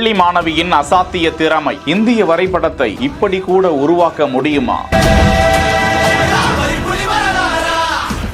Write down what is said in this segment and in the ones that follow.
பள்ளி மாணவியின் அசாத்திய திறமை. இந்திய வரைபடத்தை இப்படி கூட உருவாக்க முடியுமா?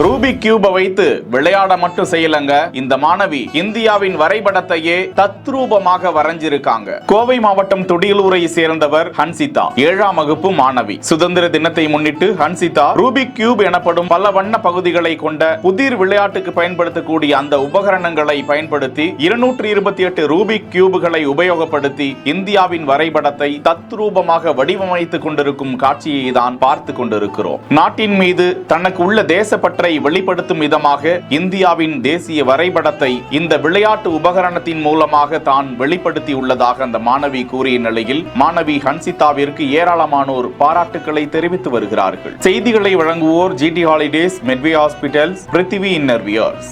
ரூபிக் கியூபை வைத்து விளையாட மட்டும் செய்யலங்க. இந்த மாணவி இந்தியாவின் வரைபடத்தையே தத்ரூபமாக வரைஞ்சிருக்காங்க. கோவை மாவட்டம் துடியலூரை சேர்ந்தவர் ஹன்சிதா, 7ஆம் வகுப்பு மாணவி. சுதந்திர தினத்தை முன்னிட்டு ஹன்சிதா ரூபிக் கியூப் எனப்படும் பல வண்ண பகுதிகளை கொண்ட புதிர் விளையாட்டுக்கு பயன்படுத்தக்கூடிய அந்த உபகரணங்களை பயன்படுத்தி 228 ரூபிக் கியூபுகளை உபயோகப்படுத்தி இந்தியாவின் வரைபடத்தை தத்ரூபமாக வடிவமைத்துக் கொண்டிருக்கும் காட்சியை தான் பார்த்து கொண்டிருக்கிறோம். நாட்டின் மீது தனக்கு உள்ள தேசப்பற்றை வெளிப்படுத்தும் விதமாக இந்தியாவின் தேசிய வரைபடத்தை இந்த விளையாட்டு உபகரணத்தின் மூலமாக தான் வெளிப்படுத்தி உள்ளதாக அந்த மாணவி கூறிய நிலையில் மாணவி ஹன்சிதாவிற்கு ஏராளமானோர் பாராட்டுக்களை தெரிவித்து வருகிறார்கள். செய்திகளை வழங்குவோர் GT ஹாலிடேஸ், மெட்வே ஹாஸ்பிட்டல்ஸ், பிருத்திவி இன்னர்வியர்ஸ்.